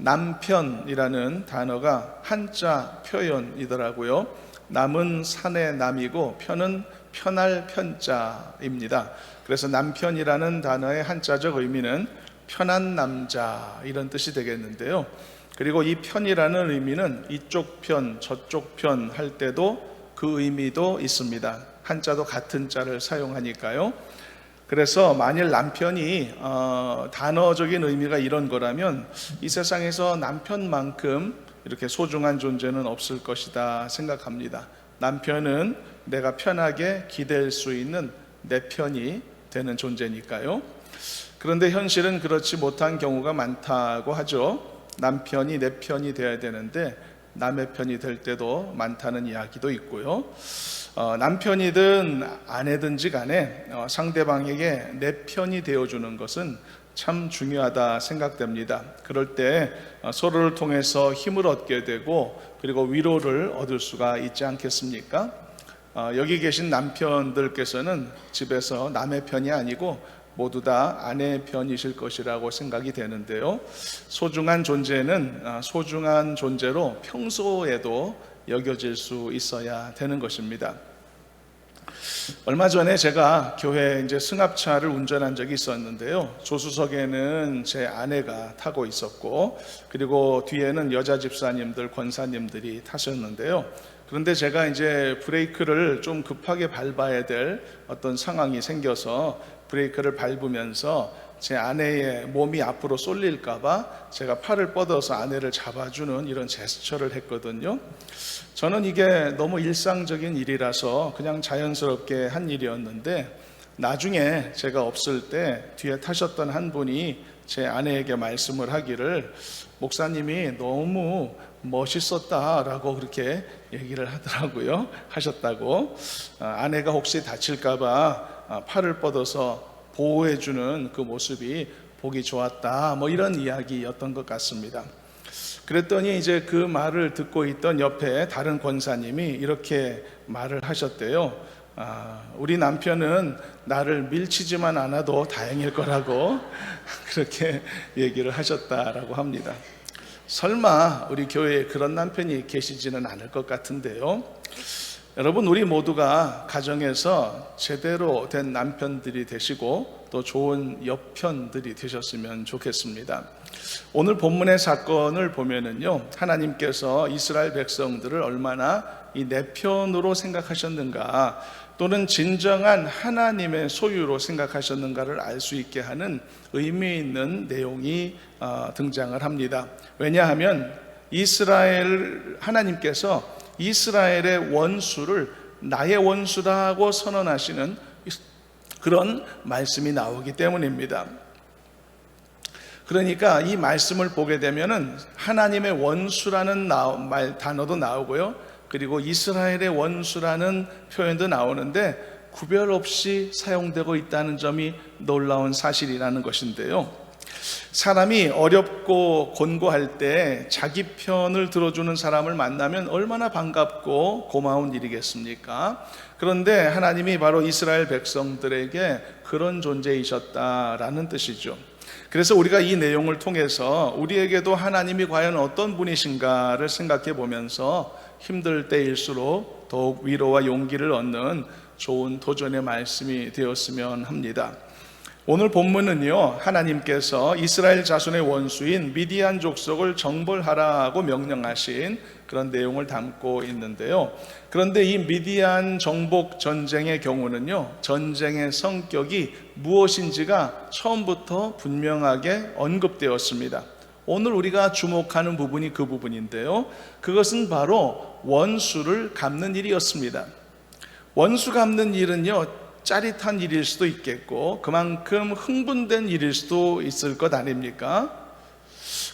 남편이라는 단어가 한자 표현이더라고요. 남은 산의 남이고 편은 편할 편자입니다. 그래서 남편이라는 단어의 한자적 의미는 편한 남자, 이런 뜻이 되겠는데요. 그리고 이 편이라는 의미는 이쪽 편, 저쪽 편 할 때도 그 의미도 있습니다. 한자도 같은 자를 사용하니까요. 그래서 만일 남편이 단어적인 의미가 이런 거라면 이 세상에서 남편만큼 이렇게 소중한 존재는 없을 것이다 생각합니다. 남편은 내가 편하게 기댈 수 있는 내 편이 되는 존재니까요. 그런데 현실은 그렇지 못한 경우가 많다고 하죠. 남편이 내 편이 되어야 되는데 남의 편이 될 때도 많다는 이야기도 있고요. 남편이든 아내든지 간에 상대방에게 내 편이 되어주는 것은 참 중요하다 생각됩니다. 그럴 때 서로를 통해서 힘을 얻게 되고 그리고 위로를 얻을 수가 있지 않겠습니까? 여기 계신 남편들께서는 집에서 남의 편이 아니고 모두 다 아내의 편이실 것이라고 생각이 되는데요. 소중한 존재는 소중한 존재로 평소에도 여겨질 수 있어야 되는 것입니다. 얼마 전에 제가 교회 승합차를 운전한 적이 있었는데요. 조수석에는 제 아내가 타고 있었고, 그리고 뒤에는 여자 집사님들, 권사님들이 타셨는데요. 그런데 제가 브레이크를 좀 급하게 밟아야 될 어떤 상황이 생겨서 브레이크를 밟으면서 제 아내의 몸이 앞으로 쏠릴까봐 제가 팔을 뻗어서 아내를 잡아주는 이런 제스처를 했거든요. 저는 이게 너무 일상적인 일이라서 그냥 자연스럽게 한 일이었는데, 나중에 제가 없을 때 뒤에 타셨던 한 분이 제 아내에게 말씀을 하기를, 목사님이 너무 멋있었다라고 그렇게 얘기를 하셨다고. 아내가 혹시 다칠까봐 팔을 뻗어서 보호해주는 그 모습이 보기 좋았다, 이런 이야기였던 것 같습니다. 그랬더니 그 말을 듣고 있던 옆에 다른 권사님이 이렇게 말을 하셨대요. 우리 남편은 나를 밀치지만 않아도 다행일 거라고 그렇게 얘기를 하셨다라고 합니다. 설마 우리 교회에 그런 남편이 계시지는 않을 것 같은데요. 여러분, 우리 모두가 가정에서 제대로 된 남편들이 되시고 또 좋은 여편들이 되셨으면 좋겠습니다. 오늘 본문의 사건을 보면은요, 하나님께서 이스라엘 백성들을 얼마나 이 내 편으로 생각하셨는가, 또는 진정한 하나님의 소유로 생각하셨는가를 알 수 있게 하는 의미 있는 내용이 등장을 합니다. 왜냐하면 하나님께서 이스라엘의 원수를 나의 원수라고 선언하시는 그런 말씀이 나오기 때문입니다. 그러니까 이 말씀을 보게 되면은 하나님의 원수라는 단어도 나오고요, 그리고 이스라엘의 원수라는 표현도 나오는데 구별 없이 사용되고 있다는 점이 놀라운 사실이라는 것인데요. 사람이 어렵고 곤고할 때 자기 편을 들어주는 사람을 만나면 얼마나 반갑고 고마운 일이겠습니까? 그런데 하나님이 바로 이스라엘 백성들에게 그런 존재이셨다라는 뜻이죠. 그래서 우리가 이 내용을 통해서 우리에게도 하나님이 과연 어떤 분이신가를 생각해 보면서 힘들 때일수록 더욱 위로와 용기를 얻는 좋은 도전의 말씀이 되었으면 합니다. 오늘 본문은요, 하나님께서 이스라엘 자손의 원수인 미디안 족속을 정벌하라고 명령하신 그런 내용을 담고 있는데요. 그런데 이 미디안 정복 전쟁의 경우는요, 전쟁의 성격이 무엇인지가 처음부터 분명하게 언급되었습니다. 오늘 우리가 주목하는 부분이 그 부분인데요, 그것은 바로 원수를 갚는 일이었습니다. 원수 갚는 일은요, 짜릿한 일일 수도 있겠고 그만큼 흥분된 일일 수도 있을 것 아닙니까?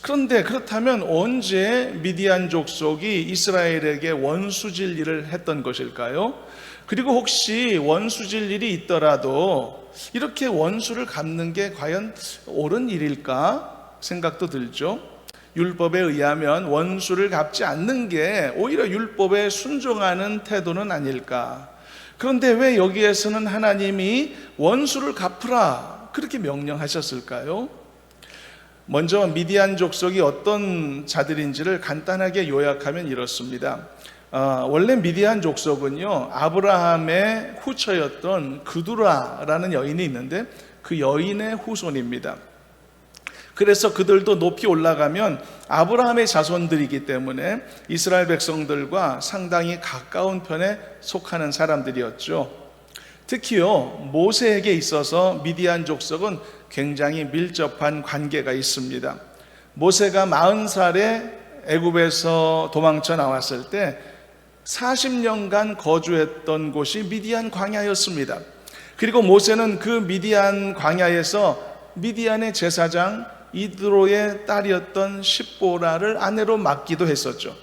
그런데 그렇다면 언제 미디안 족속이 이스라엘에게 원수질 일을 했던 것일까요? 그리고 혹시 원수질 일이 있더라도 이렇게 원수를 갚는 게 과연 옳은 일일까 생각도 들죠. 율법에 의하면 원수를 갚지 않는 게 오히려 율법에 순종하는 태도는 아닐까. 그런데 왜 여기에서는 하나님이 원수를 갚으라 그렇게 명령하셨을까요? 먼저 미디안 족속이 어떤 자들인지를 간단하게 요약하면 이렇습니다. 원래 미디안 족속은요, 아브라함의 후처였던 그두라라는 여인이 있는데 그 여인의 후손입니다. 그래서 그들도 높이 올라가면 아브라함의 자손들이기 때문에 이스라엘 백성들과 상당히 가까운 편에 속하는 사람들이었죠. 특히요, 모세에게 있어서 미디안 족속은 굉장히 밀접한 관계가 있습니다. 모세가 40살에 애굽에서 도망쳐 나왔을 때 40년간 거주했던 곳이 미디안 광야였습니다. 그리고 모세는 그 미디안 광야에서 미디안의 제사장 이드로의 딸이었던 십보라를 아내로 맡기도 했었죠.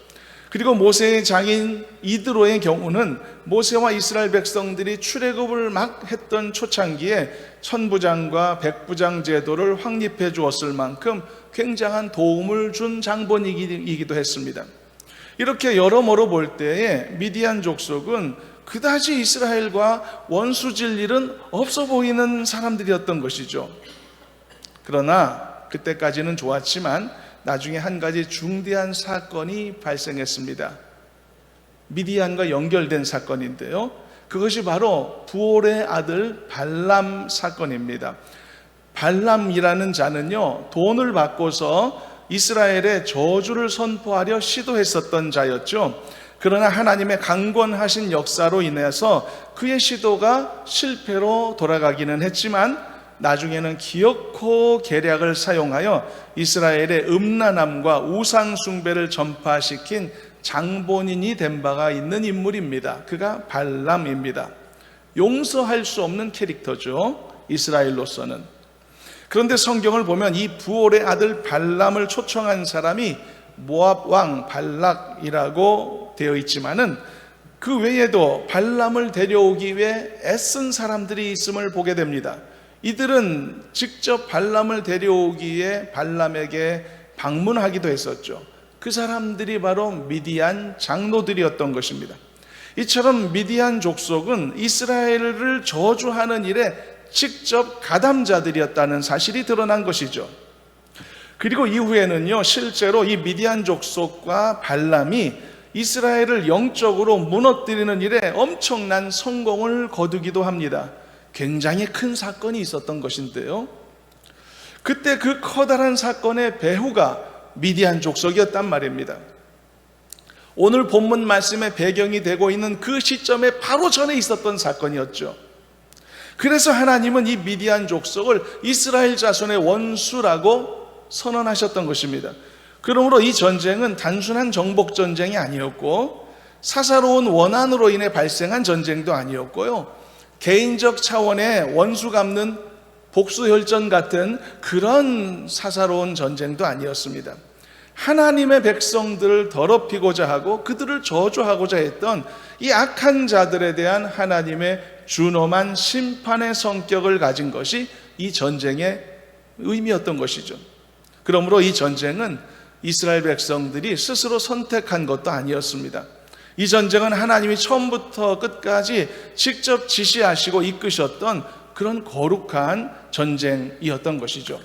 그리고 모세의 장인 이드로의 경우는 모세와 이스라엘 백성들이 출애굽을 막 했던 초창기에 천부장과 백부장 제도를 확립해 주었을 만큼 굉장한 도움을 준 장본이기도 했습니다. 이렇게 여러모로 볼 때에 미디안 족속은 그다지 이스라엘과 원수질 일은 없어 보이는 사람들이었던 것이죠. 그러나 그때까지는 좋았지만 나중에 한 가지 중대한 사건이 발생했습니다. 미디안과 연결된 사건인데요, 그것이 바로 부올의 아들 발람 사건입니다. 발람이라는 자는요, 돈을 받고서 이스라엘에 저주를 선포하려 시도했었던 자였죠. 그러나 하나님의 강권하신 역사로 인해서 그의 시도가 실패로 돌아가기는 했지만 나중에는 기어코 계략을 사용하여 이스라엘의 음란함과 우상 숭배를 전파시킨 장본인이 된 바가 있는 인물입니다. 그가 발람입니다. 용서할 수 없는 캐릭터죠, 이스라엘로서는. 그런데 성경을 보면 이 부올의 아들 발람을 초청한 사람이 모압 왕 발락이라고 되어 있지만은 그 외에도 발람을 데려오기 위해 애쓴 사람들이 있음을 보게 됩니다. 이들은 직접 발람을 데려오기 위해 발람에게 방문하기도 했었죠. 그 사람들이 바로 미디안 장로들이었던 것입니다. 이처럼 미디안 족속은 이스라엘을 저주하는 일에 직접 가담자들이었다는 사실이 드러난 것이죠. 그리고 이후에는요, 실제로 이 미디안 족속과 발람이 이스라엘을 영적으로 무너뜨리는 일에 엄청난 성공을 거두기도 합니다. 굉장히 큰 사건이 있었던 것인데요, 그때 그 커다란 사건의 배후가 미디안 족속이었단 말입니다. 오늘 본문 말씀의 배경이 되고 있는 그 시점에 바로 전에 있었던 사건이었죠. 그래서 하나님은 이 미디안 족속을 이스라엘 자손의 원수라고 선언하셨던 것입니다. 그러므로 이 전쟁은 단순한 정복 전쟁이 아니었고 사사로운 원한으로 인해 발생한 전쟁도 아니었고요, 개인적 차원의 원수 갚는 복수혈전 같은 그런 사사로운 전쟁도 아니었습니다. 하나님의 백성들을 더럽히고자 하고 그들을 저주하고자 했던 이 악한 자들에 대한 하나님의 준엄한 심판의 성격을 가진 것이 이 전쟁의 의미였던 것이죠. 그러므로 이 전쟁은 이스라엘 백성들이 스스로 선택한 것도 아니었습니다. 이 전쟁은 하나님이 처음부터 끝까지 직접 지시하시고 이끄셨던 그런 거룩한 전쟁이었던 것이죠.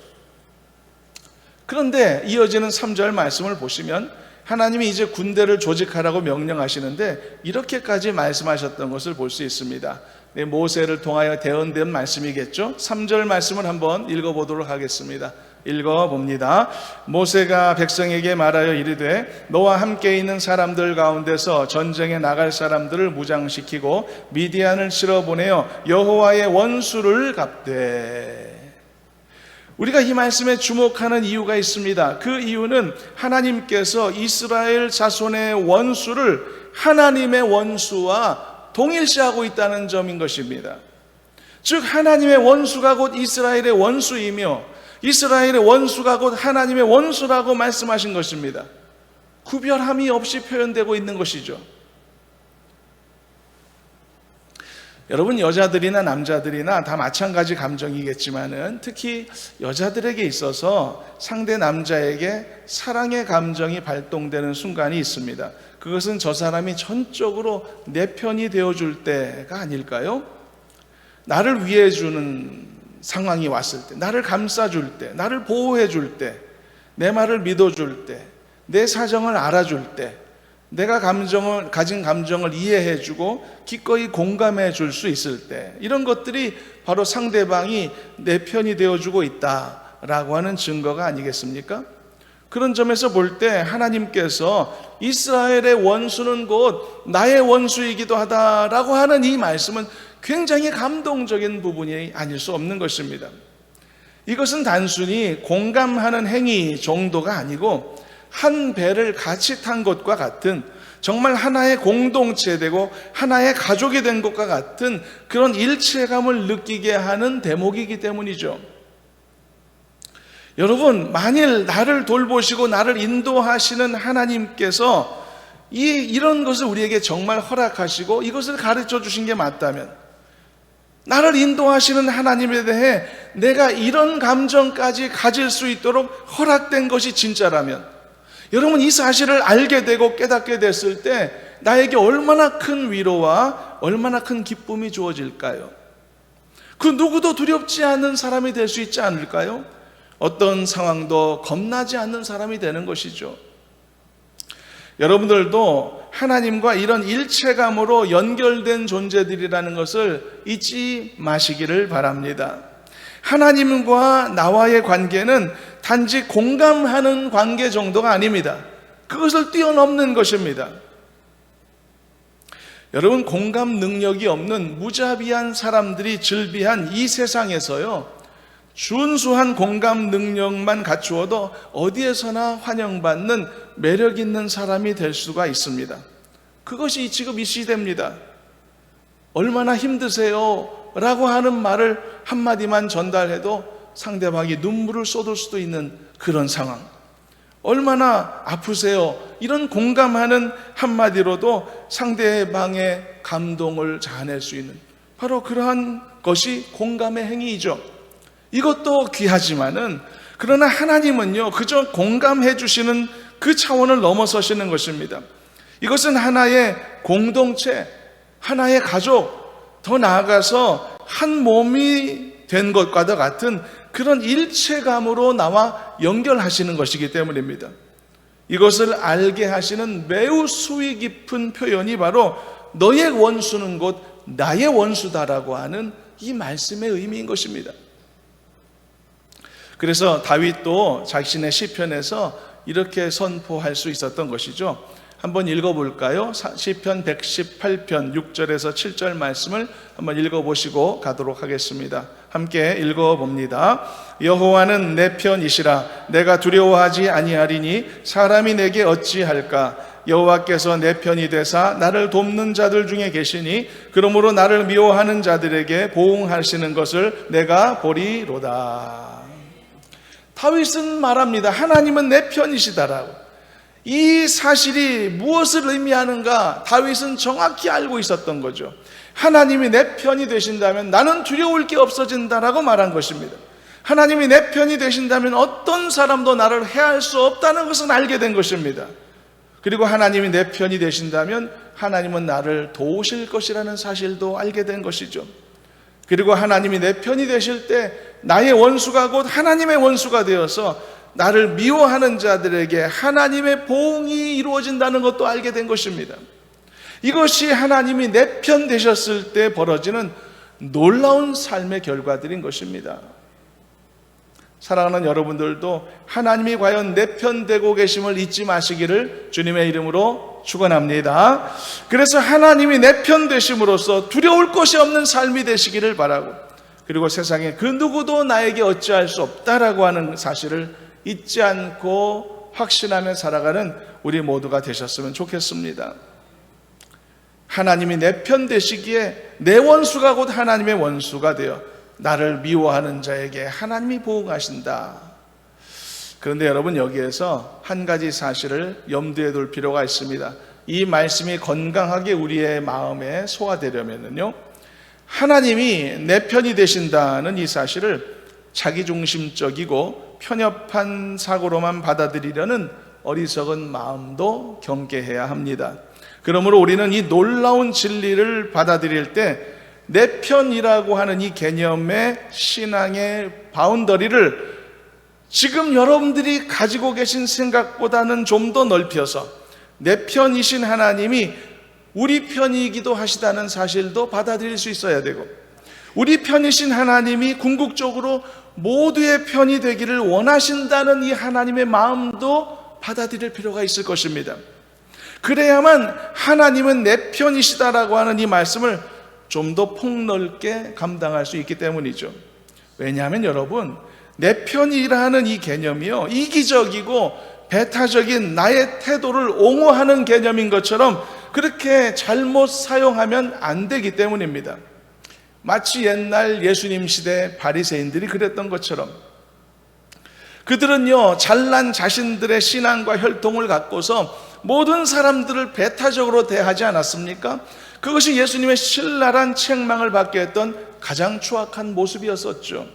그런데 이어지는 3절 말씀을 보시면 하나님이 이제 군대를 조직하라고 명령하시는데 이렇게까지 말씀하셨던 것을 볼 수 있습니다. 모세를 통하여 대언된 말씀이겠죠. 3절 말씀을 한번 읽어보도록 하겠습니다. 읽어봅니다. 모세가 백성에게 말하여 이르되 너와 함께 있는 사람들 가운데서 전쟁에 나갈 사람들을 무장시키고 미디안을 치러 보내어 여호와의 원수를 갚되. 우리가 이 말씀에 주목하는 이유가 있습니다. 그 이유는 하나님께서 이스라엘 자손의 원수를 하나님의 원수와 동일시하고 있다는 점인 것입니다. 즉 하나님의 원수가 곧 이스라엘의 원수이며 이스라엘의 원수가 곧 하나님의 원수라고 말씀하신 것입니다. 구별함이 없이 표현되고 있는 것이죠. 여러분, 여자들이나 남자들이나 다 마찬가지 감정이겠지만은 특히 여자들에게 있어서 상대 남자에게 사랑의 감정이 발동되는 순간이 있습니다. 그것은 저 사람이 전적으로 내 편이 되어줄 때가 아닐까요? 나를 위해 주는 상황이 왔을 때, 나를 감싸줄 때, 나를 보호해 줄 때, 내 말을 믿어줄 때, 내 사정을 알아줄 때, 내가 가진 감정을 이해해주고 기꺼이 공감해 줄 수 있을 때, 이런 것들이 바로 상대방이 내 편이 되어주고 있다라고 하는 증거가 아니겠습니까? 그런 점에서 볼 때 하나님께서 이스라엘의 원수는 곧 나의 원수이기도 하다라고 하는 이 말씀은 굉장히 감동적인 부분이 아닐 수 없는 것입니다. 이것은 단순히 공감하는 행위 정도가 아니고 한 배를 같이 탄 것과 같은, 정말 하나의 공동체되고 하나의 가족이 된 것과 같은 그런 일체감을 느끼게 하는 대목이기 때문이죠. 여러분, 만일 나를 돌보시고 나를 인도하시는 하나님께서 이런 것을 우리에게 정말 허락하시고 이것을 가르쳐 주신 게 맞다면, 나를 인도하시는 하나님에 대해 내가 이런 감정까지 가질 수 있도록 허락된 것이 진짜라면, 여러분, 이 사실을 알게 되고 깨닫게 됐을 때 나에게 얼마나 큰 위로와 얼마나 큰 기쁨이 주어질까요? 그 누구도 두렵지 않은 사람이 될 수 있지 않을까요? 어떤 상황도 겁나지 않는 사람이 되는 것이죠. 여러분들도 하나님과 이런 일체감으로 연결된 존재들이라는 것을 잊지 마시기를 바랍니다. 하나님과 나와의 관계는 단지 공감하는 관계 정도가 아닙니다. 그것을 뛰어넘는 것입니다. 여러분, 공감 능력이 없는 무자비한 사람들이 즐비한 이 세상에서요, 준수한 공감 능력만 갖추어도 어디에서나 환영받는 매력 있는 사람이 될 수가 있습니다. 그것이 지금 이 시대입니다. 얼마나 힘드세요? 라고 하는 말을 한마디만 전달해도 상대방이 눈물을 쏟을 수도 있는 그런 상황. 얼마나 아프세요? 이런 공감하는 한마디로도 상대방의 감동을 자아낼 수 있는, 바로 그러한 것이 공감의 행위이죠. 이것도 귀하지만은, 그러나 하나님은요, 그저 공감해 주시는 그 차원을 넘어서시는 것입니다. 이것은 하나의 공동체, 하나의 가족, 더 나아가서 한 몸이 된 것과도 같은 그런 일체감으로 나와 연결하시는 것이기 때문입니다. 이것을 알게 하시는 매우 수위 깊은 표현이 바로 너의 원수는 곧 나의 원수다라고 하는 이 말씀의 의미인 것입니다. 그래서 다윗도 자신의 시편에서 이렇게 선포할 수 있었던 것이죠. 한번 읽어볼까요? 시편 118편 6절에서 7절 말씀을 한번 읽어보시고 가도록 하겠습니다. 함께 읽어봅니다. 여호와는 내 편이시라. 내가 두려워하지 아니하리니 사람이 내게 어찌할까? 여호와께서 내 편이 되사 나를 돕는 자들 중에 계시니 그러므로 나를 미워하는 자들에게 보응하시는 것을 내가 보리로다. 다윗은 말합니다. 하나님은 내 편이시다라고. 이 사실이 무엇을 의미하는가 다윗은 정확히 알고 있었던 거죠. 하나님이 내 편이 되신다면 나는 두려울 게 없어진다라고 말한 것입니다. 하나님이 내 편이 되신다면 어떤 사람도 나를 해할 수 없다는 것은 알게 된 것입니다. 그리고 하나님이 내 편이 되신다면 하나님은 나를 도우실 것이라는 사실도 알게 된 것이죠. 그리고 하나님이 내 편이 되실 때 나의 원수가 곧 하나님의 원수가 되어서 나를 미워하는 자들에게 하나님의 보응이 이루어진다는 것도 알게 된 것입니다. 이것이 하나님이 내 편 되셨을 때 벌어지는 놀라운 삶의 결과들인 것입니다. 사랑하는 여러분들도 하나님이 과연 내 편 되고 계심을 잊지 마시기를 주님의 이름으로 축원합니다. 그래서 하나님이 내 편 되심으로써 두려울 것이 없는 삶이 되시기를 바라고, 그리고 세상에 그 누구도 나에게 어찌할 수 없다라고 하는 사실을 잊지 않고 확신하며 살아가는 우리 모두가 되셨으면 좋겠습니다. 하나님이 내 편 되시기에 내 원수가 곧 하나님의 원수가 되어 나를 미워하는 자에게 하나님이 보응하신다. 그런데 여러분, 여기에서 한 가지 사실을 염두에 둘 필요가 있습니다. 이 말씀이 건강하게 우리의 마음에 소화되려면요, 하나님이 내 편이 되신다는 이 사실을 자기중심적이고 편협한 사고로만 받아들이려는 어리석은 마음도 경계해야 합니다. 그러므로 우리는 이 놀라운 진리를 받아들일 때 내 편이라고 하는 이 개념의 신앙의 바운더리를 지금 여러분들이 가지고 계신 생각보다는 좀 더 넓혀서 내 편이신 하나님이 우리 편이기도 하시다는 사실도 받아들일 수 있어야 되고, 우리 편이신 하나님이 궁극적으로 모두의 편이 되기를 원하신다는 이 하나님의 마음도 받아들일 필요가 있을 것입니다. 그래야만 하나님은 내 편이시다라고 하는 이 말씀을 좀 더 폭넓게 감당할 수 있기 때문이죠. 왜냐하면 여러분, 내 편이라는 이 개념이요, 이기적이고 배타적인 나의 태도를 옹호하는 개념인 것처럼 그렇게 잘못 사용하면 안 되기 때문입니다. 마치 옛날 예수님 시대 바리새인들이 그랬던 것처럼, 그들은요 잘난 자신들의 신앙과 혈통을 갖고서 모든 사람들을 배타적으로 대하지 않았습니까? 그것이 예수님의 신랄한 책망을 받게 했던 가장 추악한 모습이었었죠.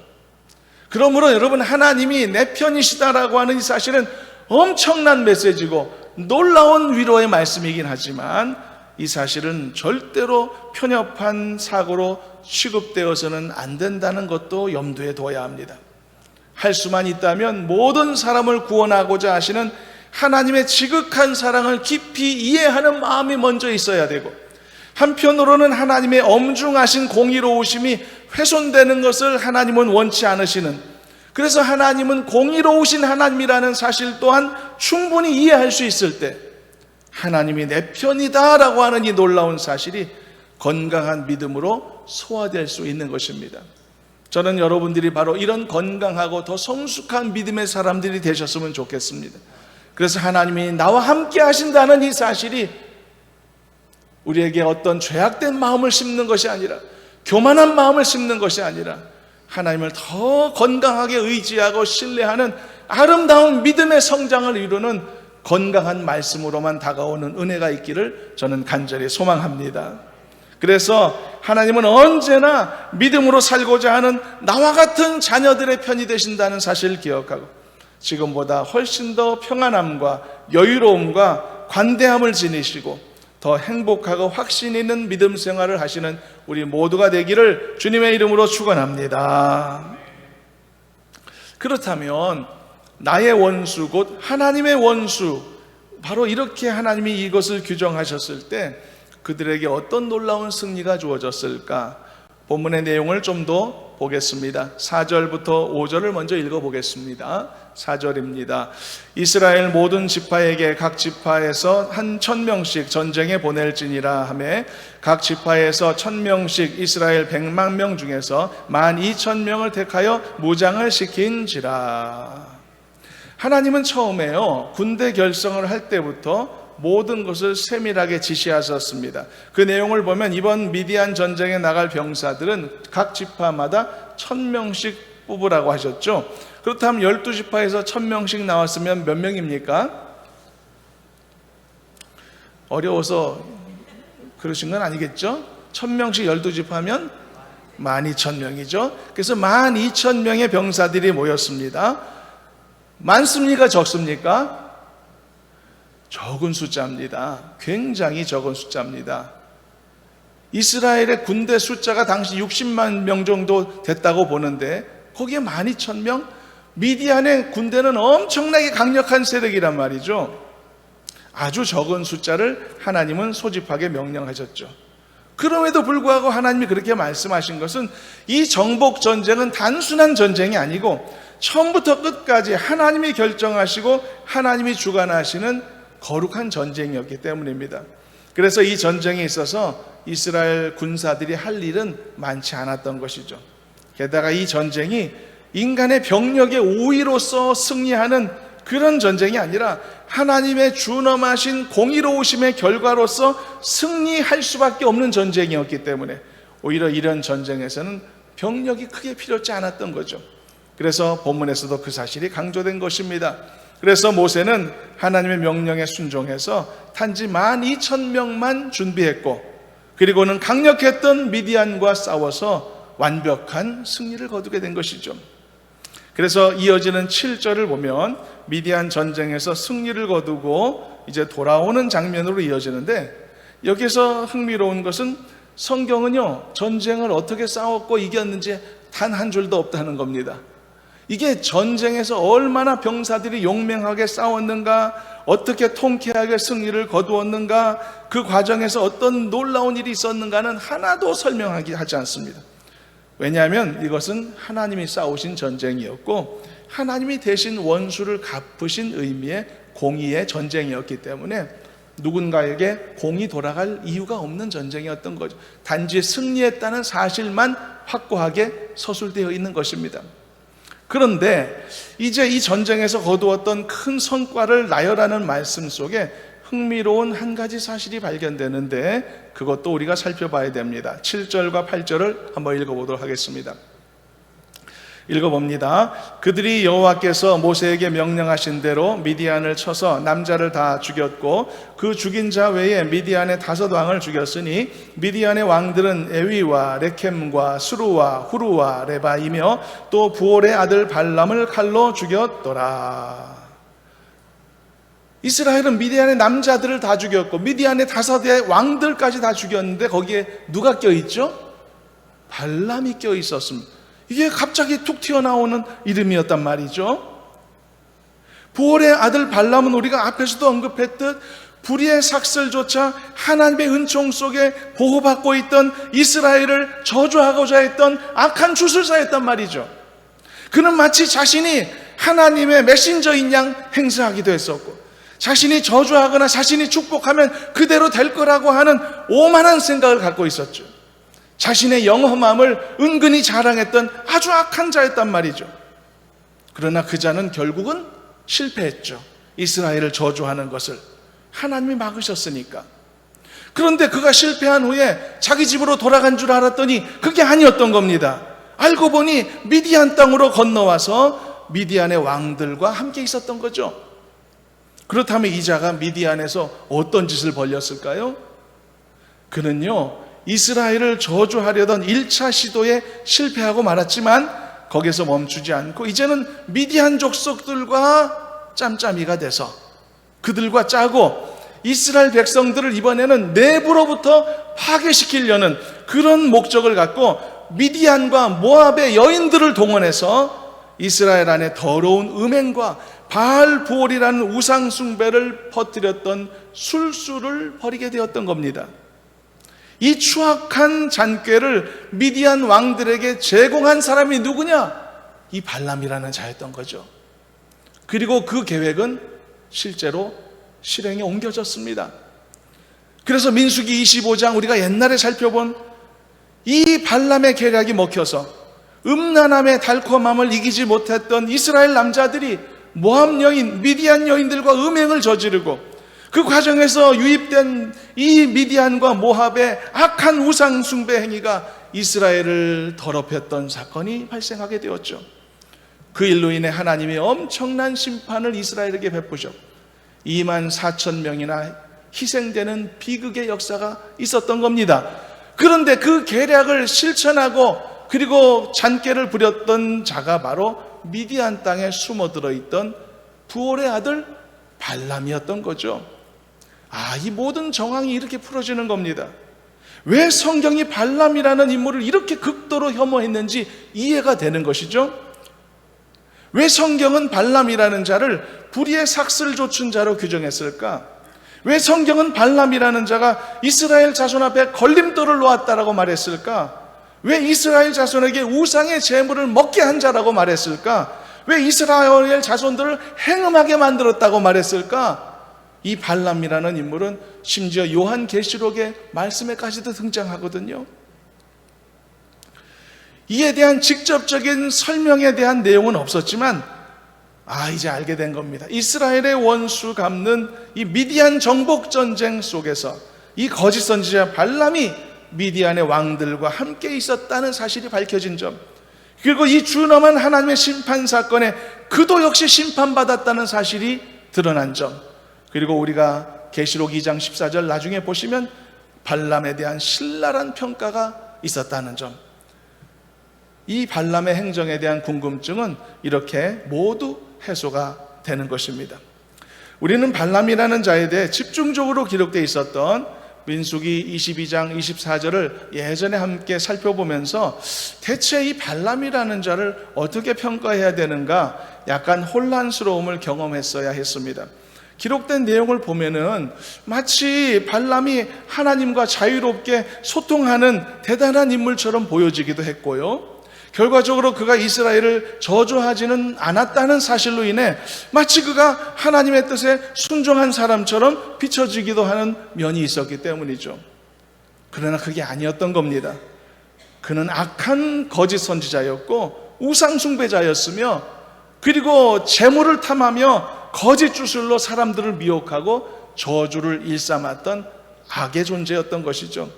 그러므로 여러분, 하나님이 내 편이시다라고 하는 이 사실은 엄청난 메시지고 놀라운 위로의 말씀이긴 하지만, 이 사실은 절대로 편협한 사고로 취급되어서는 안 된다는 것도 염두에 둬야 합니다. 할 수만 있다면 모든 사람을 구원하고자 하시는 하나님의 지극한 사랑을 깊이 이해하는 마음이 먼저 있어야 되고, 한편으로는 하나님의 엄중하신 공의로우심이 훼손되는 것을 하나님은 원치 않으시는, 그래서 하나님은 공의로우신 하나님이라는 사실 또한 충분히 이해할 수 있을 때 하나님이 내 편이다라고 하는 이 놀라운 사실이 건강한 믿음으로 소화될 수 있는 것입니다. 저는 여러분들이 바로 이런 건강하고 더 성숙한 믿음의 사람들이 되셨으면 좋겠습니다. 그래서 하나님이 나와 함께 하신다는 이 사실이 우리에게 어떤 죄악된 마음을 심는 것이 아니라, 교만한 마음을 심는 것이 아니라, 하나님을 더 건강하게 의지하고 신뢰하는 아름다운 믿음의 성장을 이루는 건강한 말씀으로만 다가오는 은혜가 있기를 저는 간절히 소망합니다. 그래서 하나님은 언제나 믿음으로 살고자 하는 나와 같은 자녀들의 편이 되신다는 사실을 기억하고, 지금보다 훨씬 더 평안함과 여유로움과 관대함을 지니시고 더 행복하고 확신 있는 믿음 생활을 하시는 우리 모두가 되기를 주님의 이름으로 축원합니다. 그렇다면 나의 원수 곧 하나님의 원수, 바로 이렇게 하나님이 이것을 규정하셨을 때 그들에게 어떤 놀라운 승리가 주어졌을까? 본문의 내용을 좀 더 보겠습니다. 4절부터 5절을 먼저 읽어보겠습니다. 4절입니다. 이스라엘 모든 지파에게 각 지파에서 한 1000명씩 전쟁에 보낼지니라 하매, 각 지파에서 1000명씩 이스라엘 100만 명 중에서 12,000명을 택하여 무장을 시킨지라. 하나님은 처음에요, 군대 결성을 할 때부터 모든 것을 세밀하게 지시하셨습니다. 그 내용을 보면 이번 미디안 전쟁에 나갈 병사들은 각 지파마다 1000명씩 뽑으라고 하셨죠. 그렇다면 12지파에서 1000명씩 나왔으면 몇 명입니까? 어려워서 그러신 건 아니겠죠? 1000명씩 12지파면 12,000명이죠. 그래서 12,000명의 병사들이 모였습니다. 많습니까? 적습니까? 적은 숫자입니다. 굉장히 적은 숫자입니다. 이스라엘의 군대 숫자가 당시 60만 명 정도 됐다고 보는데 거기에 12,000명? 미디안의 군대는 엄청나게 강력한 세력이란 말이죠. 아주 적은 숫자를 하나님은 소집하게 명령하셨죠. 그럼에도 불구하고 하나님이 그렇게 말씀하신 것은 이 정복 전쟁은 단순한 전쟁이 아니고 처음부터 끝까지 하나님이 결정하시고 하나님이 주관하시는 거룩한 전쟁이었기 때문입니다. 그래서 이 전쟁에 있어서 이스라엘 군사들이 할 일은 많지 않았던 것이죠. 게다가 이 전쟁이 인간의 병력의 우위로서 승리하는 그런 전쟁이 아니라 하나님의 준엄하신 공의로우심의 결과로서 승리할 수밖에 없는 전쟁이었기 때문에 오히려 이런 전쟁에서는 병력이 크게 필요치 않았던 거죠. 그래서 본문에서도 그 사실이 강조된 것입니다. 그래서 모세는 하나님의 명령에 순종해서 탄지 12,000명만 준비했고, 그리고는 강력했던 미디안과 싸워서 완벽한 승리를 거두게 된 것이죠. 그래서 이어지는 7절을 보면 미디안 전쟁에서 승리를 거두고 이제 돌아오는 장면으로 이어지는데, 여기서 흥미로운 것은 성경은요 전쟁을 어떻게 싸웠고 이겼는지 단 한 줄도 없다는 겁니다. 이게 전쟁에서 얼마나 병사들이 용맹하게 싸웠는가, 어떻게 통쾌하게 승리를 거두었는가, 그 과정에서 어떤 놀라운 일이 있었는가는 하나도 설명하지 않습니다. 왜냐하면 이것은 하나님이 싸우신 전쟁이었고 하나님이 대신 원수를 갚으신 의미의 공의의 전쟁이었기 때문에 누군가에게 공이 돌아갈 이유가 없는 전쟁이었던 거죠. 단지 승리했다는 사실만 확고하게 서술되어 있는 것입니다. 그런데 이제 이 전쟁에서 거두었던 큰 성과를 나열하는 말씀 속에 흥미로운 한 가지 사실이 발견되는데 그것도 우리가 살펴봐야 됩니다. 7절과 8절을 한번 읽어보도록 하겠습니다. 읽어봅니다. 그들이 여호와께서 모세에게 명령하신 대로 미디안을 쳐서 남자를 다 죽였고 그 죽인 자 외에 미디안의 5왕을 죽였으니 미디안의 왕들은 에위와 레켐과 수루와 후루와 레바이며 또 부올의 아들 발람을 칼로 죽였더라. 이스라엘은 미디안의 남자들을 다 죽였고 미디안의 5의 왕들까지 다 죽였는데 거기에 누가 껴있죠? 발람이 껴있었습니다. 이게 갑자기 툭 튀어나오는 이름이었단 말이죠. 부올의 아들 발람은 우리가 앞에서도 언급했듯 불의의 삭슬조차 하나님의 은총 속에 보호받고 있던 이스라엘을 저주하고자 했던 악한 주술사였단 말이죠. 그는 마치 자신이 하나님의 메신저인 양 행세하기도 했었고 자신이 저주하거나 자신이 축복하면 그대로 될 거라고 하는 오만한 생각을 갖고 있었죠. 자신의 영험함을 은근히 자랑했던 아주 악한 자였단 말이죠. 그러나 그 자는 결국은 실패했죠. 이스라엘을 저주하는 것을 하나님이 막으셨으니까. 그런데 그가 실패한 후에 자기 집으로 돌아간 줄 알았더니 그게 아니었던 겁니다. 알고 보니 미디안 땅으로 건너와서 미디안의 왕들과 함께 있었던 거죠. 그렇다면 이 자가 미디안에서 어떤 짓을 벌였을까요? 그는요, 이스라엘을 저주하려던 1차 시도에 실패하고 말았지만 거기서 멈추지 않고 이제는 미디안 족속들과 짬짬이가 돼서 그들과 짜고 이스라엘 백성들을 이번에는 내부로부터 파괴시키려는 그런 목적을 갖고 미디안과 모압의 여인들을 동원해서 이스라엘 안에 더러운 음행과 바알 부올이라는 우상 숭배를 퍼뜨렸던 술수를 벌이게 되었던 겁니다. 이 추악한 잔꾀를 미디안 왕들에게 제공한 사람이 누구냐? 이 발람이라는 자였던 거죠. 그리고 그 계획은 실제로 실행에 옮겨졌습니다. 그래서 민수기 25장 우리가 옛날에 살펴본 이 발람의 계략이 먹혀서 음란함의 달콤함을 이기지 못했던 이스라엘 남자들이 모압 여인, 미디안 여인들과 음행을 저지르고 그 과정에서 유입된 이 미디안과 모압의 악한 우상 숭배 행위가 이스라엘을 더럽혔던 사건이 발생하게 되었죠. 그 일로 인해 하나님이 엄청난 심판을 이스라엘에게 베푸셨고 24,000명이나 희생되는 비극의 역사가 있었던 겁니다. 그런데 그 계략을 실천하고 그리고 잔꾀를 부렸던 자가 바로 미디안 땅에 숨어들어 있던 부올의 아들 발람이었던 거죠. 이 모든 정황이 이렇게 풀어지는 겁니다. 왜 성경이 발람이라는 인물을 이렇게 극도로 혐오했는지 이해가 되는 것이죠. 왜 성경은 발람이라는 자를 불의의 삭슬 좇은 자로 규정했을까? 왜 성경은 발람이라는 자가 이스라엘 자손 앞에 걸림돌을 놓았다라고 말했을까? 왜 이스라엘 자손에게 우상의 재물을 먹게 한 자라고 말했을까? 왜 이스라엘 자손들을 행음하게 만들었다고 말했을까? 이 발람이라는 인물은 심지어 요한계시록의 말씀에까지도 등장하거든요. 이에 대한 직접적인 설명에 대한 내용은 없었지만 이제 알게 된 겁니다. 이스라엘의 원수 갚는 이 미디안 정복 전쟁 속에서 이 거짓 선지자 발람이 미디안의 왕들과 함께 있었다는 사실이 밝혀진 점, 그리고 이 준엄한 하나님의 심판 사건에 그도 역시 심판받았다는 사실이 드러난 점, 그리고 우리가 계시록 2장 14절 나중에 보시면 발람에 대한 신랄한 평가가 있었다는 점, 이 발람의 행정에 대한 궁금증은 이렇게 모두 해소가 되는 것입니다. 우리는 발람이라는 자에 대해 집중적으로 기록되어 있었던 민수기 22장 24절을 예전에 함께 살펴보면서 대체 이 발람이라는 자를 어떻게 평가해야 되는가 약간 혼란스러움을 경험했어야 했습니다. 기록된 내용을 보면은 마치 발람이 하나님과 자유롭게 소통하는 대단한 인물처럼 보여지기도 했고요, 결과적으로 그가 이스라엘을 저주하지는 않았다는 사실로 인해 마치 그가 하나님의 뜻에 순종한 사람처럼 비춰지기도 하는 면이 있었기 때문이죠. 그러나 그게 아니었던 겁니다. 그는 악한 거짓 선지자였고 우상 숭배자였으며, 그리고 재물을 탐하며 거짓 주술로 사람들을 미혹하고 저주를 일삼았던 악의 존재였던 것이죠.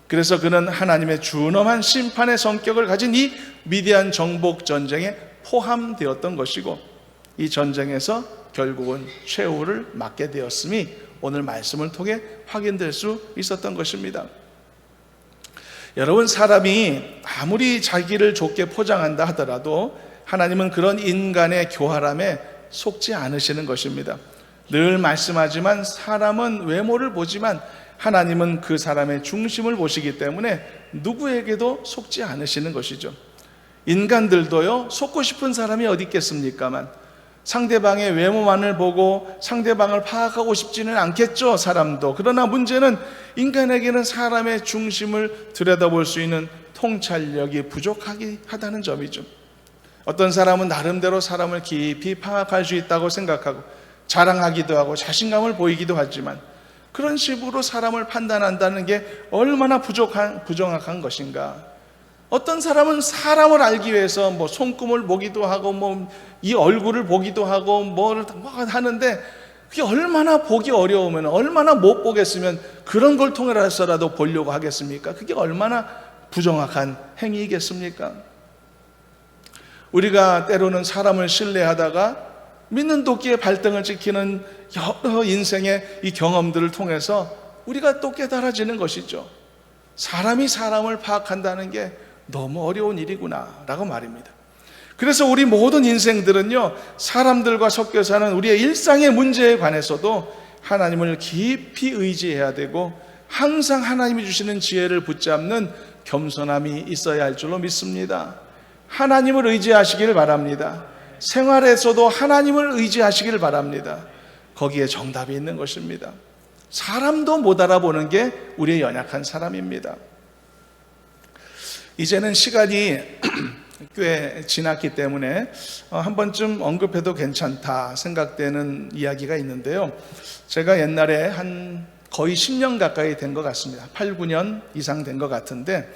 그래서 그는 하나님의 준엄한 심판의 성격을 가진 이 미디안 정복 전쟁에 포함되었던 것이고, 이 전쟁에서 결국은 최후를 맞게 되었음이 오늘 말씀을 통해 확인될 수 있었던 것입니다. 여러분, 사람이 아무리 자기를 좋게 포장한다 하더라도 하나님은 그런 인간의 교활함에 속지 않으시는 것입니다. 늘 말씀하지만 사람은 외모를 보지만 하나님은 그 사람의 중심을 보시기 때문에 누구에게도 속지 않으시는 것이죠. 인간들도요, 속고 싶은 사람이 어디 있겠습니까만 상대방의 외모만을 보고 상대방을 파악하고 싶지는 않겠죠, 사람도. 그러나 문제는 인간에게는 사람의 중심을 들여다볼 수 있는 통찰력이 부족하다는 점이죠. 어떤 사람은 나름대로 사람을 깊이 파악할 수 있다고 생각하고 자랑하기도 하고 자신감을 보이기도 하지만, 그런 식으로 사람을 판단한다는 게 얼마나 부정확한 것인가. 어떤 사람은 사람을 알기 위해서 손금을 보기도 하고 이 얼굴을 보기도 하고 뭐 하는데, 그게 얼마나 보기 어려우면, 얼마나 못 보겠으면 그런 걸 통해서라도 보려고 하겠습니까? 그게 얼마나 부정확한 행위이겠습니까? 우리가 때로는 사람을 신뢰하다가 믿는 도끼의 발등을 지키는 여러 인생의 이 경험들을 통해서 우리가 또 깨달아지는 것이죠. 사람이 사람을 파악한다는 게 너무 어려운 일이구나 라고 말입니다. 그래서 우리 모든 인생들은요, 사람들과 섞여 사는 우리의 일상의 문제에 관해서도 하나님을 깊이 의지해야 되고 항상 하나님이 주시는 지혜를 붙잡는 겸손함이 있어야 할 줄로 믿습니다. 하나님을 의지하시길 바랍니다. 생활에서도 하나님을 의지하시길 바랍니다. 거기에 정답이 있는 것입니다. 사람도 못 알아보는 게 우리의 연약한 사람입니다. 이제는 시간이 꽤 지났기 때문에 한 번쯤 언급해도 괜찮다 생각되는 이야기가 있는데요, 제가 옛날에 한 거의 10년 가까이 된 것 같습니다. 8, 9년 이상 된 것 같은데,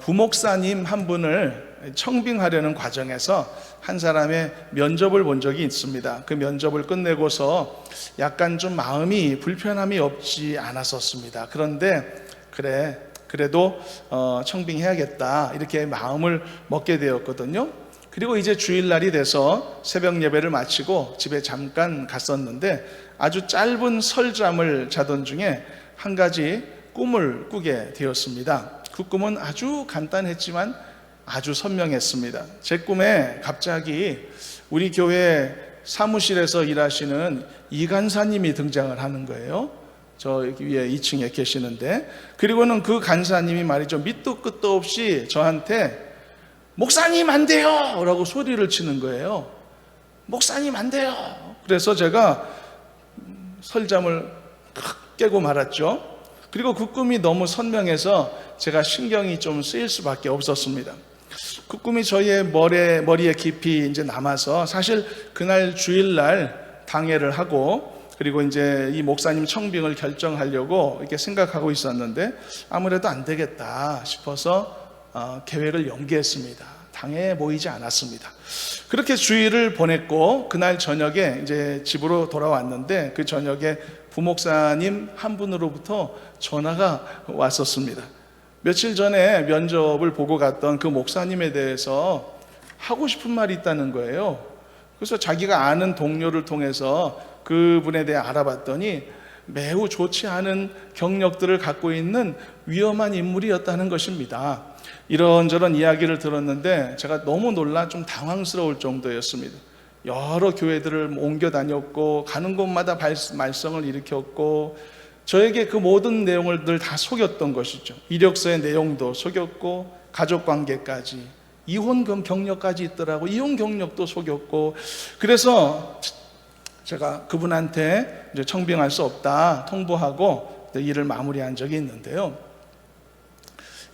부목사님 한 분을 청빙하려는 과정에서 한 사람의 면접을 본 적이 있습니다. 그 면접을 끝내고서 약간 좀 마음이 불편함이 없지 않았었습니다. 그런데 그래도 청빙해야겠다 이렇게 마음을 먹게 되었거든요. 그리고 이제 주일날이 돼서 새벽 예배를 마치고 집에 잠깐 갔었는데, 아주 짧은 설잠을 자던 중에 한 가지 꿈을 꾸게 되었습니다. 그 꿈은 아주 간단했지만 아주 선명했습니다. 제 꿈에 갑자기 우리 교회 사무실에서 일하시는 이 간사님이 등장을 하는 거예요. 저 위에 2층에 계시는데, 그리고는 그 간사님이 말이죠, 밑도 끝도 없이 저한테 목사님 안 돼요 라고 소리를 치는 거예요. 목사님 안 돼요. 그래서 제가 설잠을 깨고 말았죠. 그리고 그 꿈이 너무 선명해서 제가 신경이 좀 쓰일 수밖에 없었습니다. 그 꿈이 저희의 머리에 깊이 이제 남아서, 사실 그날 주일날 당회를 하고 그리고 이제 이 목사님 청빙을 결정하려고 이렇게 생각하고 있었는데, 아무래도 안 되겠다 싶어서 계획을 연기했습니다. 당회에 모이지 않았습니다. 그렇게 주일을 보냈고 그날 저녁에 이제 집으로 돌아왔는데, 그 저녁에 부목사님 한 분으로부터 전화가 왔었습니다. 며칠 전에 면접을 보고 갔던 그 목사님에 대해서 하고 싶은 말이 있다는 거예요. 그래서 자기가 아는 동료를 통해서 그분에 대해 알아봤더니 매우 좋지 않은 경력들을 갖고 있는 위험한 인물이었다는 것입니다. 이런저런 이야기를 들었는데 제가 너무 놀라 좀 당황스러울 정도였습니다. 여러 교회들을 옮겨 다녔고 가는 곳마다 말썽을 일으켰고 저에게 그 모든 내용을 늘 다 속였던 것이죠. 이력서의 내용도 속였고 가족관계까지, 이혼 경력까지 있더라고. 이혼 경력도 속였고, 그래서 제가 그분한테 이제 청빙할 수 없다 통보하고 일을 마무리한 적이 있는데요.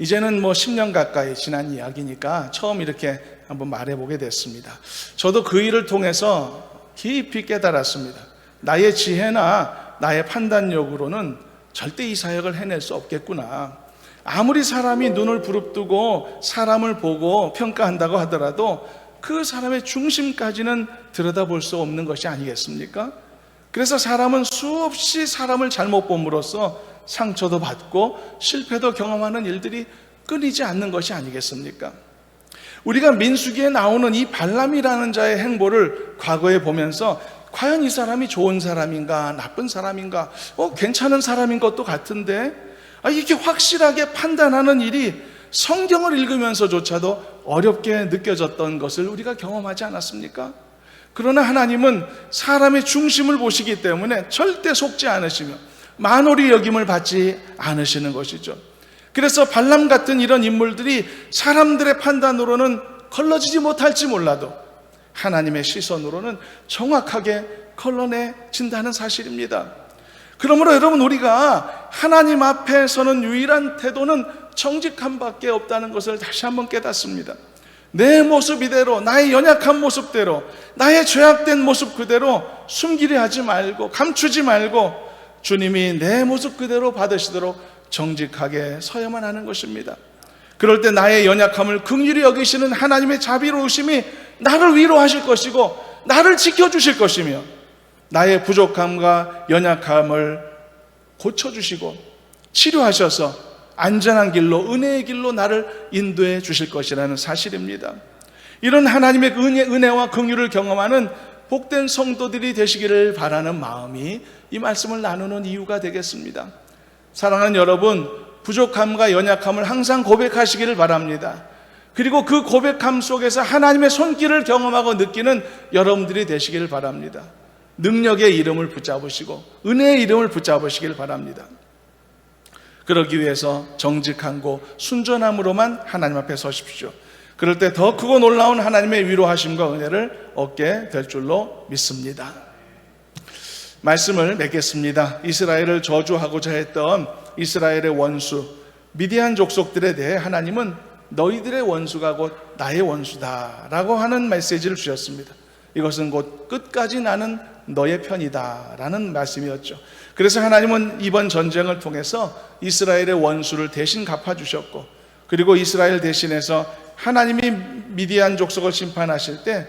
이제는 10년 가까이 지난 이야기니까 처음 이렇게 한번 말해보게 됐습니다. 저도 그 일을 통해서 깊이 깨달았습니다. 나의 지혜나 나의 판단력으로는 절대 이 사역을 해낼 수 없겠구나. 아무리 사람이 눈을 부릅뜨고 사람을 보고 평가한다고 하더라도 그 사람의 중심까지는 들여다볼 수 없는 것이 아니겠습니까? 그래서 사람은 수없이 사람을 잘못 봄으로써 상처도 받고 실패도 경험하는 일들이 끊이지 않는 것이 아니겠습니까? 우리가 민수기에 나오는 이 발람이라는 자의 행보를 과거에 보면서 과연 이 사람이 좋은 사람인가 나쁜 사람인가 괜찮은 사람인 것도 같은데 이렇게 확실하게 판단하는 일이 성경을 읽으면서조차도 어렵게 느껴졌던 것을 우리가 경험하지 않았습니까? 그러나 하나님은 사람의 중심을 보시기 때문에 절대 속지 않으시며 만홀히 여김을 받지 않으시는 것이죠. 그래서 발람 같은 이런 인물들이 사람들의 판단으로는 걸러지지 못할지 몰라도 하나님의 시선으로는 정확하게 걸러내진다는 사실입니다. 그러므로 여러분, 우리가 하나님 앞에 서는 유일한 태도는 정직함밖에 없다는 것을 다시 한번 깨닫습니다. 내 모습 이대로, 나의 연약한 모습대로, 나의 죄악된 모습 그대로 숨기려 하지 말고 감추지 말고 주님이 내 모습 그대로 받으시도록 정직하게 서야만 하는 것입니다. 그럴 때 나의 연약함을 긍휼히 여기시는 하나님의 자비로우심이 나를 위로하실 것이고 나를 지켜주실 것이며 나의 부족함과 연약함을 고쳐주시고 치료하셔서 안전한 길로, 은혜의 길로 나를 인도해 주실 것이라는 사실입니다. 이런 하나님의 은혜와 긍휼을 경험하는 복된 성도들이 되시기를 바라는 마음이 이 말씀을 나누는 이유가 되겠습니다. 사랑하는 여러분, 부족함과 연약함을 항상 고백하시기를 바랍니다. 그리고 그 고백함 속에서 하나님의 손길을 경험하고 느끼는 여러분들이 되시기를 바랍니다. 능력의 이름을 붙잡으시고 은혜의 이름을 붙잡으시길 바랍니다. 그러기 위해서 정직함과 순전함으로만 하나님 앞에 서십시오. 그럴 때 더 크고 놀라운 하나님의 위로하심과 은혜를 얻게 될 줄로 믿습니다. 말씀을 맺겠습니다. 이스라엘을 저주하고자 했던 이스라엘의 원수 미디안 족속들에 대해 하나님은 너희들의 원수가 곧 나의 원수다라고 하는 메시지를 주셨습니다. 이것은 곧 끝까지 나는 너의 편이다 라는 말씀이었죠. 그래서 하나님은 이번 전쟁을 통해서 이스라엘의 원수를 대신 갚아주셨고, 그리고 이스라엘 대신해서 하나님이 미디안 족속을 심판하실 때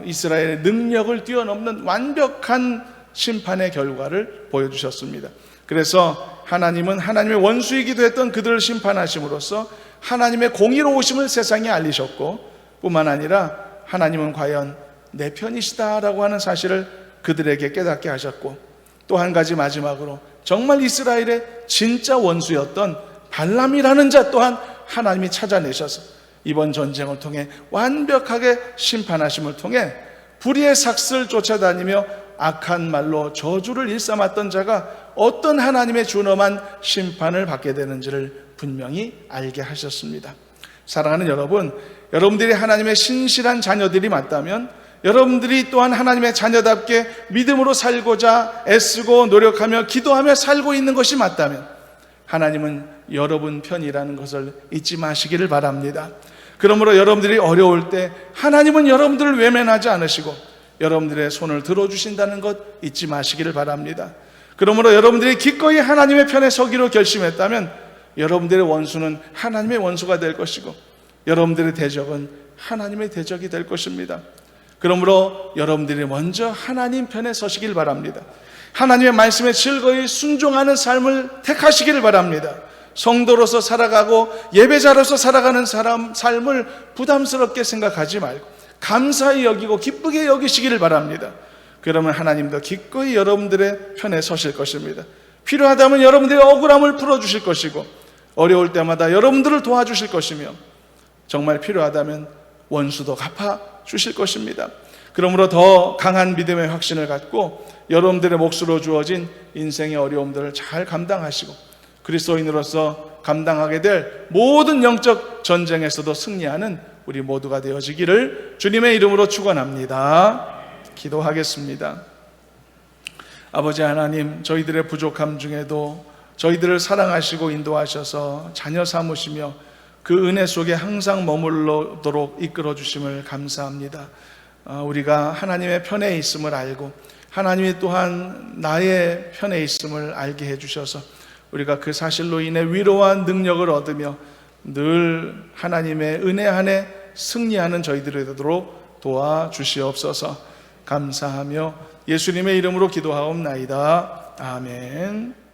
이스라엘의 능력을 뛰어넘는 완벽한 심판의 결과를 보여주셨습니다. 그래서 하나님은 하나님의 원수이기도 했던 그들을 심판하심으로써 하나님의 공의로우심을 세상에 알리셨고, 뿐만 아니라 하나님은 과연 내 편이시다라고 하는 사실을 그들에게 깨닫게 하셨고, 또 한 가지 마지막으로 정말 이스라엘의 진짜 원수였던 발람이라는 자 또한 하나님이 찾아내셔서 이번 전쟁을 통해 완벽하게 심판하심을 통해 불의의 삭슬 쫓아다니며 악한 말로 저주를 일삼았던 자가 어떤 하나님의 준엄한 심판을 받게 되는지를 분명히 알게 하셨습니다. 사랑하는 여러분, 여러분들이 하나님의 신실한 자녀들이 맞다면 여러분들이 또한 하나님의 자녀답게 믿음으로 살고자 애쓰고 노력하며 기도하며 살고 있는 것이 맞다면 하나님은 여러분 편이라는 것을 잊지 마시기를 바랍니다. 그러므로 여러분들이 어려울 때 하나님은 여러분들을 외면하지 않으시고 여러분들의 손을 들어주신다는 것 잊지 마시기를 바랍니다. 그러므로 여러분들이 기꺼이 하나님의 편에 서기로 결심했다면 여러분들의 원수는 하나님의 원수가 될 것이고 여러분들의 대적은 하나님의 대적이 될 것입니다. 그러므로 여러분들이 먼저 하나님 편에 서시길 바랍니다. 하나님의 말씀에 즐거이 순종하는 삶을 택하시기를 바랍니다. 성도로서 살아가고 예배자로서 살아가는 삶을 부담스럽게 생각하지 말고 감사히 여기고 기쁘게 여기시기를 바랍니다. 그러면 하나님도 기꺼이 여러분들의 편에 서실 것입니다. 필요하다면 여러분들의 억울함을 풀어주실 것이고 어려울 때마다 여러분들을 도와주실 것이며 정말 필요하다면 원수도 갚아주실 것입니다. 그러므로 더 강한 믿음의 확신을 갖고 여러분들의 몫으로 주어진 인생의 어려움들을 잘 감당하시고 그리스도인으로서 감당하게 될 모든 영적 전쟁에서도 승리하는 우리 모두가 되어지기를 주님의 이름으로 축원합니다. 기도하겠습니다. 아버지 하나님, 저희들의 부족함 중에도 저희들을 사랑하시고 인도하셔서 자녀 삼으시며 그 은혜 속에 항상 머물러도록 이끌어 주심을 감사합니다. 우리가 하나님의 편에 있음을 알고 하나님이 또한 나의 편에 있음을 알게 해주셔서 우리가 그 사실로 인해 위로와 능력을 얻으며 늘 하나님의 은혜 안에 승리하는 저희들이 되도록 도와주시옵소서. 감사하며 예수님의 이름으로 기도하옵나이다. 아멘.